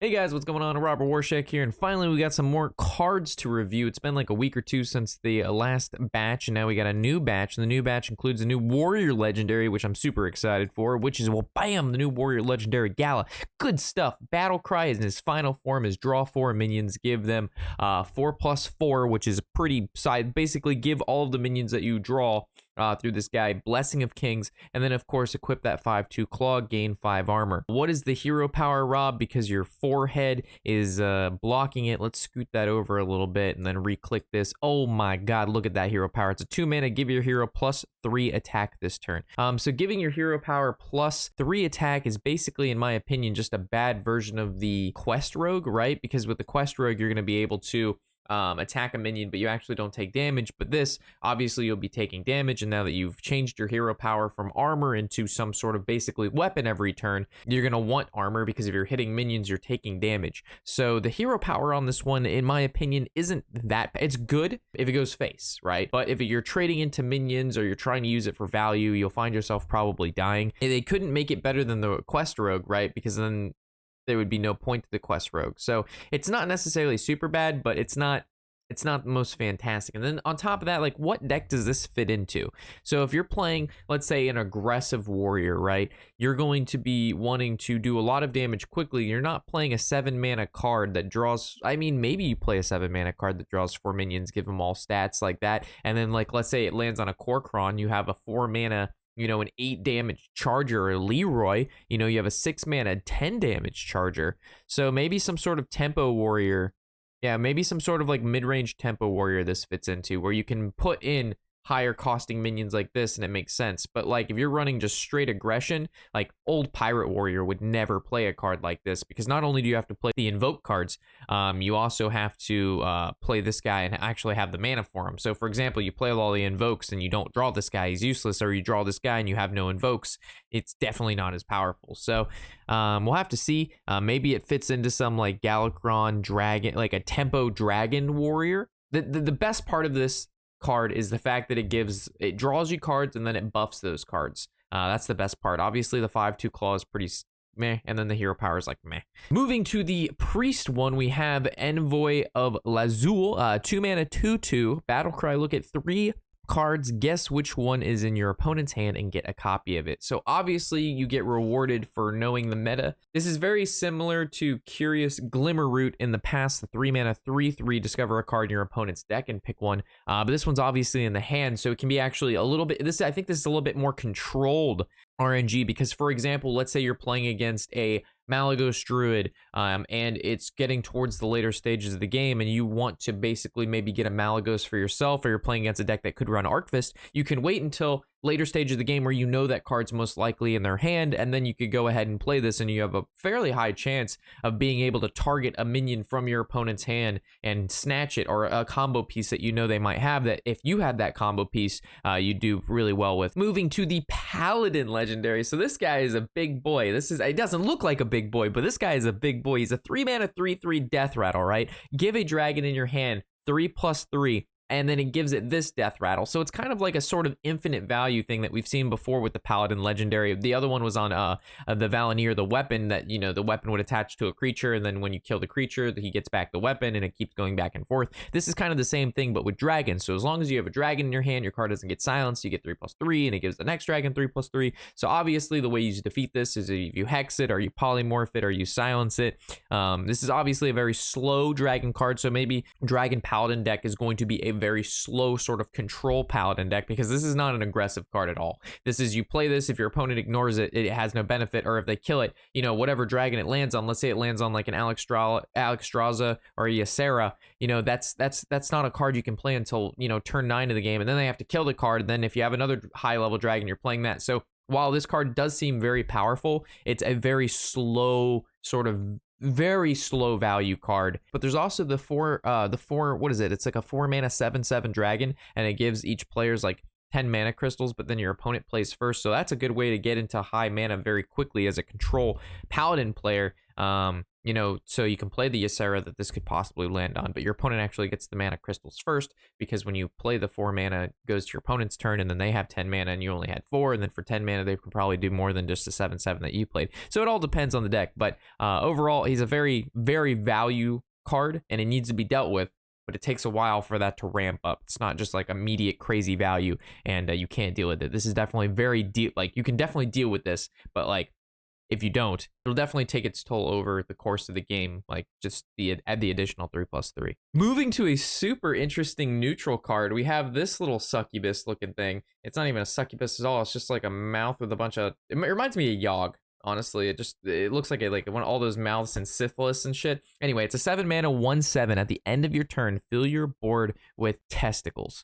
Hey guys, what's going on? Robert Warshak here, and finally we got some more cards to review. It's been like a week or two since the last batch, and now we got a new batch. And the new batch includes a new Warrior Legendary, which I'm super excited for, which is, well, bam, the new Warrior Legendary Gala. Good stuff. Battle Cry is in his final form is draw 4 minions, give them 4+4, which is pretty side. Basically, give all of the minions that you draw through this guy Blessing of Kings, and then of course equip that 5/2 claw, gain 5 armor. What is the hero power, Rob? Because your forehead is blocking it. Let's scoot that over a little bit and then re-click this. Oh my god, look at that hero power. It's a 2 mana, give your hero +3 attack this turn. So giving your hero power +3 attack is basically, in my opinion, just a bad version of the Quest Rogue, right? Because with the Quest Rogue, you're going to be able to attack a minion, but you actually don't take damage. But this, obviously, you'll be taking damage, and now that you've changed your hero power from armor into some sort of basically weapon every turn, you're going to want armor because if you're hitting minions, you're taking damage. So the hero power on this one, in my opinion, isn't that bad. It's good if it goes face, right? But if you're trading into minions or you're trying to use it for value, you'll find yourself probably dying. They couldn't make it better than the Quest Rogue, right? Because then there would be no point to the Quest Rogue. So it's not necessarily super bad, but it's not the most fantastic. And then on top of that, like, what deck does this fit into? So if you're playing, let's say, an aggressive warrior, right, you're going to be wanting to do a lot of damage quickly. You're not playing a 7 mana card that draws, I mean, maybe you play a 7 mana card that draws 4 minions, give them all stats like that, and then, like, let's say it lands on a Korkron, you have a 4 mana, you know, an 8 damage charger, or Leroy, you know, you have a 6 mana 10 damage charger. So maybe some sort of tempo warrior. Yeah, maybe some sort of like mid-range tempo warrior this fits into, where you can put in higher costing minions like this and it makes sense. But like if you're running just straight aggression, like old pirate warrior would never play a card like this, because not only do you have to play the invoke cards, you also have to play this guy and actually have the mana for him. So for example, you play all the invokes and you don't draw this guy, he's useless, or you draw this guy and you have no invokes, it's definitely not as powerful. So we'll have to see. Maybe it fits into some like Galakron dragon, like a tempo dragon warrior. The best part of this card is the fact that it draws you cards and then it buffs those cards. That's the best part. Obviously the 5/2 claw is pretty meh, and then the hero power is like meh. Moving to the priest one, we have Envoy of Lazul, 2 mana 2/2 battle cry. Look at 3 cards, guess which one is in your opponent's hand and get a copy of it. So obviously you get rewarded for knowing the meta. This is very similar to Curious Glimmerroot in the past, the 3 mana 3/3, discover a card in your opponent's deck and pick one. But this one's obviously in the hand, so it can be actually a little bit, I think this is a little bit more controlled RNG, because for example, let's say you're playing against a Malygos Druid, and it's getting towards the later stages of the game, and you want to basically maybe get a Malygos for yourself, or you're playing against a deck that could run Arcfist. You can wait until later stage of the game where you know that card's most likely in their hand, and then you could go ahead and play this, and you have a fairly high chance of being able to target a minion from your opponent's hand and snatch it, or a combo piece that you know they might have, that if you had that combo piece, you do really well with. Moving to the Paladin Legendary. So this guy is a big boy. It doesn't look like a big boy, but this guy is a big boy. He's a 3 mana 3/3 death rattle, right? Give a dragon in your hand, 3+3. And then it gives it this death rattle. So it's kind of like a sort of infinite value thing that we've seen before with the Paladin Legendary. The other one was on the Valenier, the weapon, that, you know, the weapon would attach to a creature, and then when you kill the creature, he gets back the weapon, and it keeps going back and forth. This is kind of the same thing, but with dragons. So as long as you have a dragon in your hand, your card doesn't get silenced, you get 3+3, and it gives the next dragon 3+3. So obviously the way you defeat this is if you hex it, or you polymorph it, or you silence it. This is obviously a very slow dragon card, so maybe Dragon Paladin deck is going to be a very slow sort of control paladin deck, because this is not an aggressive card at all. This is, you play this, if your opponent ignores it, it has no benefit, or if they kill it, you know, whatever dragon it lands on, let's say it lands on like an Alexstrasza or a Ysera, you know, that's not a card you can play until, you know, turn 9 of the game, and then they have to kill the card, and then if you have another high level dragon, you're playing that. So while this card does seem very powerful, it's a very slow, sort of very slow value card. But there's also the four, what is it? It's like a 4 mana 7/7 dragon, and it gives each player's like 10 mana crystals, but then your opponent plays first. So that's a good way to get into high mana very quickly as a control paladin player. you know, so you can play the Ysera that this could possibly land on, but your opponent actually gets the mana crystals first, because when you play the 4 mana, it goes to your opponent's turn, and then they have 10 mana and you only had 4, and then for 10 mana, they could probably do more than just the 7/7 that you played. So it all depends on the deck, but overall, he's a very, very value card, and it needs to be dealt with, but it takes a while for that to ramp up. It's not just like immediate crazy value, and you can't deal with it. This is definitely very deep. Like, you can definitely deal with this, but like, if you don't, it'll definitely take its toll over the course of the game, like just add the additional 3/3. Moving to a super interesting neutral card, we have this little succubus looking thing. It's not even a succubus at all. It's just like a mouth with a bunch of, it reminds me of Yogg. Honestly, it looks like one of all those mouths in Syphilis and shit. Anyway, it's a 7 mana 1/7. At the end of your turn, fill your board with tentacles.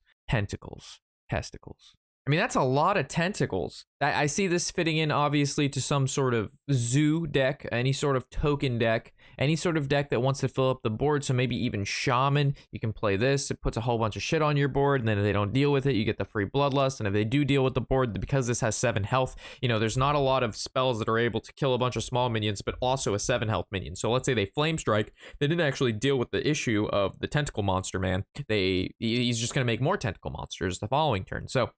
I mean, that's a lot of tentacles. I see this fitting in, obviously, to some sort of zoo deck, any sort of token deck, any sort of deck that wants to fill up the board. So maybe even Shaman, you can play this. It puts a whole bunch of shit on your board, and then if they don't deal with it, you get the free Bloodlust. And if they do deal with the board, because this has 7 health, you know, there's not a lot of spells that are able to kill a bunch of small minions, but also a 7 health minion. So let's say they Flame Strike. They didn't actually deal with the issue of the Tentacle Monster, man. He's just going to make more Tentacle Monsters the following turn. So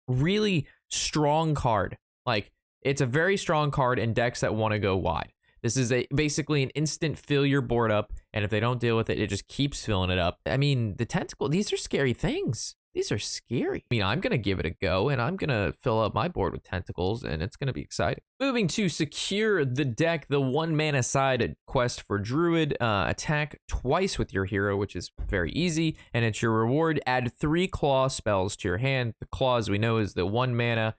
really strong card. Like, it's a very strong card in decks that want to go wide. This is basically an instant fill your board up, and if they don't deal with it, it just keeps filling it up. I mean, the tentacle, these are scary things. These are scary. I mean, I'm going to give it a go, and I'm going to fill up my board with tentacles, and it's going to be exciting. Moving to secure the deck, the 1 mana side quest for Druid. Attack twice with your hero, which is very easy, and it's your reward. Add 3 claw spells to your hand. The claws, we know, is the 1 mana,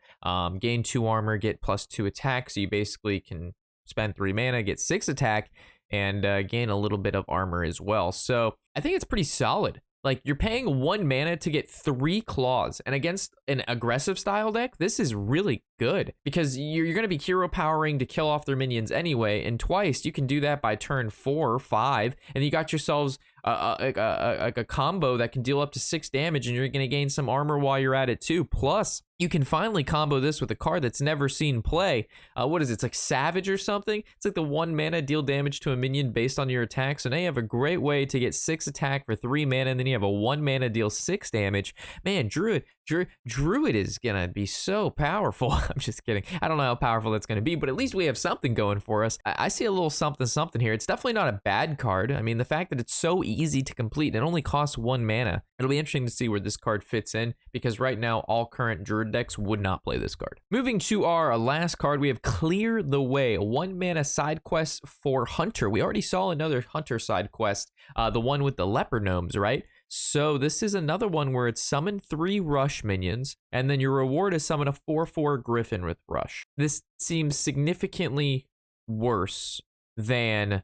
gain 2 armor, get +2 attack, so you basically can spend 3 mana, get 6 attack, and gain a little bit of armor as well. So I think it's pretty solid. Like, you're paying 1 mana to get 3 claws, and against an aggressive style deck, this is really good, because you're going to be hero powering to kill off their minions anyway, and twice you can do that by turn 4 or 5, and you got yourselves a combo that can deal up to 6 damage, and you're going to gain some armor while you're at it too. Plus, you can finally combo this with a card that's never seen play. What is it? It's like Savage or something. It's like the 1 mana deal damage to a minion based on your attack. So now you have a great way to get 6 attack for 3 mana, and then you have a 1 mana deal 6 damage. Man, Druid is gonna be so powerful. I'm just kidding. I don't know how powerful that's gonna be, but at least we have something going for us. I see a little something here. It's definitely not a bad card. I mean, the fact that it's so easy to complete, and it only costs 1 mana. It'll be interesting to see where this card fits in, because right now all current Druid decks would not play this card. Moving to our last card, we have Clear the Way, a 1 mana side quest for Hunter. We already saw another Hunter side quest, the one with the leopard gnomes, right? So this is another one where it's summon 3 rush minions, and then your reward is summon a 4/4 griffin with rush. This seems significantly worse than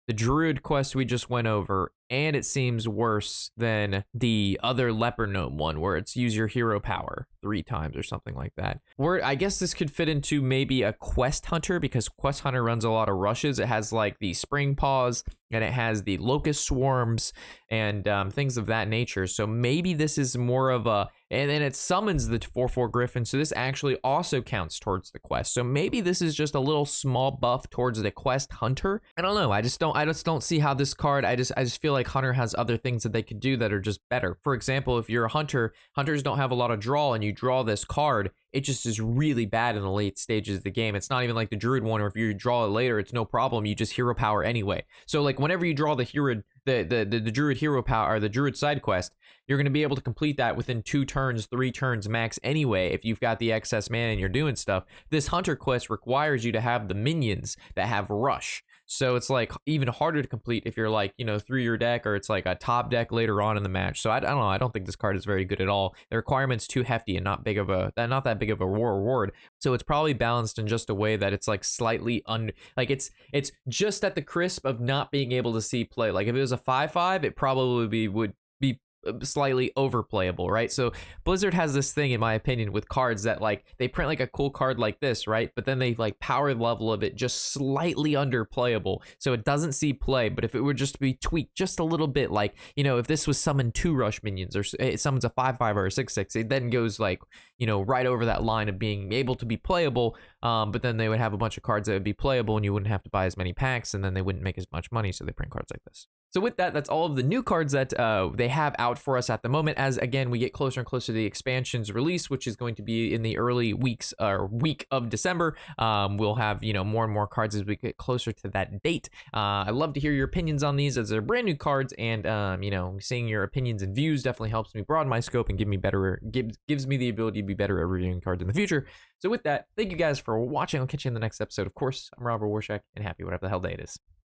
the Druid quest we just went over, and it seems worse than the other leopard gnome one, where it's use your hero power 3 times or something like that. Where I guess this could fit into maybe a quest hunter, because quest hunter runs a lot of rushes. It has like the spring paws, and it has the locust swarms, and things of that nature. So maybe this is more of a, and then it summons the 4/4 griffin, so this actually also counts towards the quest. So maybe this is just a little small buff towards the quest hunter. I don't know. I just don't see how this card, I just feel like Hunter has other things that they could do that are just better. For example, if you're a hunter, hunters don't have a lot of draw, and you draw this card, it just is really bad in the late stages of the game. It's not even like the Druid one, or if you draw it later, it's no problem. You just hero power anyway. So like whenever you draw the hero, the Druid hero power, or the Druid side quest, you're going to be able to complete that within 2 turns, 3 turns max anyway, if you've got the excess mana and you're doing stuff. This Hunter quest requires you to have the minions that have rush. So it's like even harder to complete if you're like, you know, through your deck, or it's like a top deck later on in the match. So I don't know. I don't think this card is very good at all. The requirement's too hefty and not that big of a reward. So it's probably balanced in just a way that it's like slightly it's just at the crisp of not being able to see play. Like if it was a 5/5, it probably would be slightly overplayable, right? So Blizzard has this thing, in my opinion, with cards that like they print like a cool card like this, right? But then they like power level of it just slightly underplayable, so it doesn't see play. But if it were just to be tweaked just a little bit, like, you know, if this was summon 2 rush minions, or it summons a 5/5 or a 6/6, it then goes like, right over that line of being able to be playable. But then they would have a bunch of cards that would be playable and you wouldn't have to buy as many packs, and then they wouldn't make as much money, so they print cards like this. So with that, that's all of the new cards that they have out for us at the moment, as again, we get closer and closer to the expansion's release, which is going to be in the early weeks or week of December. We'll have, more and more cards as we get closer to that date. I love to hear your opinions on these as they're brand new cards, and seeing your opinions and views definitely helps me broaden my scope and gives me the ability to be better at reviewing cards in the future. So with that, thank you guys for watching. I'll catch you in the next episode. Of course, I'm Robert Warshak, and happy whatever the hell day it is.